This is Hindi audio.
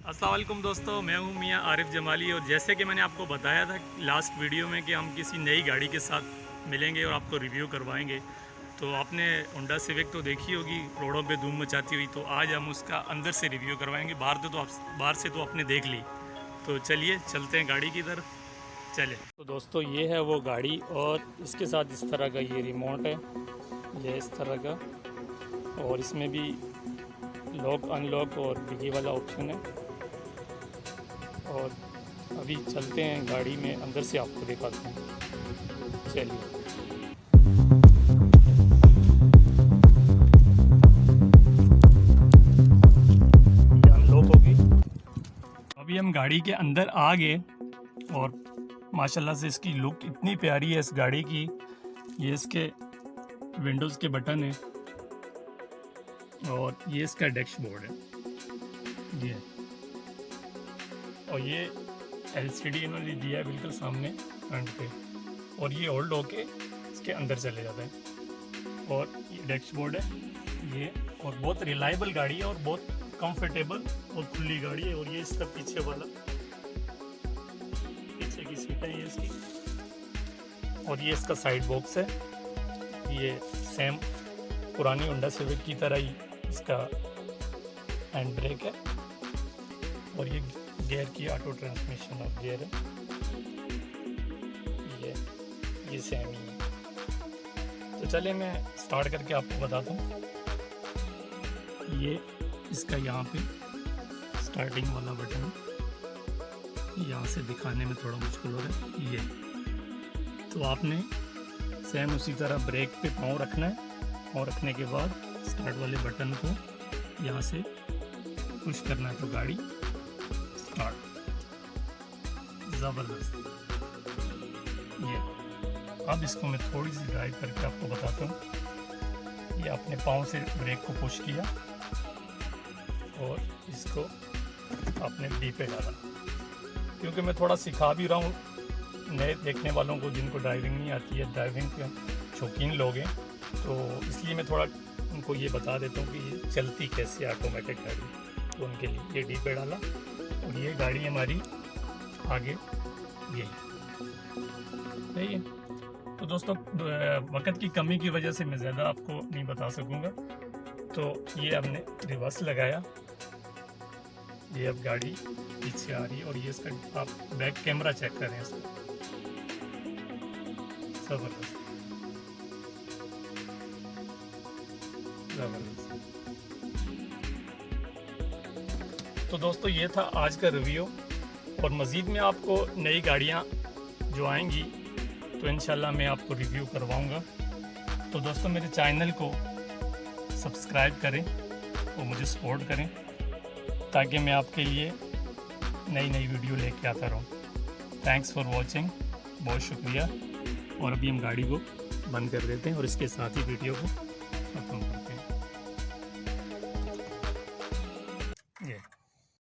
अस्सलामुअलैकुम दोस्तों, मैं हूं मियां आरिफ जमाली। और जैसे कि मैंने आपको बताया था लास्ट वीडियो में कि हम किसी नई गाड़ी के साथ मिलेंगे और आपको रिव्यू करवाएंगे। तो आपने होंडा सिविक तो देखी होगी रोडों पे धूम मचाती हुई, तो आज हम उसका अंदर से रिव्यू करवाएंगे। बाहर से तो आपने देख ली, तो चलिए चलते हैं गाड़ी की तरफ। चले तो दोस्तों, ये है वो गाड़ी और इसके साथ इस तरह का ये रिमोट है, ये इस तरह का, और इसमें भी लॉक अनलॉक और डिगी वाला ऑप्शन है। और अभी चलते हैं गाड़ी में, अंदर से आपको दिखाते हैं। चलिए, ये अनलॉक होगी। अभी हम गाड़ी के अंदर आ गए और माशाल्लाह से इसकी लुक इतनी प्यारी है इस गाड़ी की। ये इसके विंडोज़ के बटन है और ये इसका डैशबोर्ड है ये, और ये LCD इन्होंने दिया है बिल्कुल सामने फ्रंट पे, और ये होल्ड होके इसके अंदर चले जाता है। और ये डैशबोर्ड है ये, और बहुत रिलायबल गाड़ी है और बहुत कंफर्टेबल और खुली गाड़ी है। और ये इसका पीछे वाला, पीछे की सीट है ये इसकी, और ये इसका साइड बॉक्स है। ये सेम पुरानी होंडा सिविक की तरह ही इसका हैंड ब्रेक है, और ये गियर की ऑटो ट्रांसमिशन ऑफ गियर है। ये सेम ही है। तो चलिए मैं स्टार्ट करके आपको बताता हूँ। ये इसका यहाँ पे स्टार्टिंग वाला बटन है, यहाँ से दिखाने में थोड़ा मुश्किल हो रहा है ये। तो आपने सेम उसी तरह ब्रेक पे पाँव रखना है, और रखने के बाद स्टार्ट वाले बटन को यहाँ से पुश करना है, तो गाड़ी ज़बरदस्त। ये अब इसको मैं थोड़ी सी ड्राइव करके आपको बताता हूँ। ये अपने पाँव से ब्रेक को पुश किया और इसको आपने डी पे डाला। क्योंकि मैं थोड़ा सिखा भी रहा हूँ नए देखने वालों को जिनको ड्राइविंग नहीं आती है, ड्राइविंग के शौकीन लोग हैं, तो इसलिए मैं थोड़ा उनको ये बता देता हूँ कि ये चलती कैसे ऑटोमेटिक गाड़ी। तो उनके लिए ये डी पे डाला, और ये गाड़ी हमारी आगे ये सही है। तो दोस्तों, वक्त की कमी की वजह से मैं ज़्यादा आपको नहीं बता सकूँगा। तो ये हमने रिवर्स लगाया, ये अब गाड़ी पीछे आ रही है, और ये इसका आप बैक कैमरा चेक करें इसका, ज़बरदस्त ज़बरदस्त। तो दोस्तों, ये था आज का रिव्यू, और मज़ीद में आपको नई गाड़ियाँ जो आएंगी तो इंशाल्लाह मैं आपको रिव्यू करवाऊँगा। तो दोस्तों, मेरे चैनल को सब्सक्राइब करें और मुझे सपोर्ट करें, ताकि मैं आपके लिए नई नई वीडियो लेके आता रहूँ। थैंक्स फॉर वॉचिंग, बहुत शुक्रिया। और अभी हम गाड़ी को बंद कर देते हैं और इसके साथ ही वीडियो को खत्म करते हैं।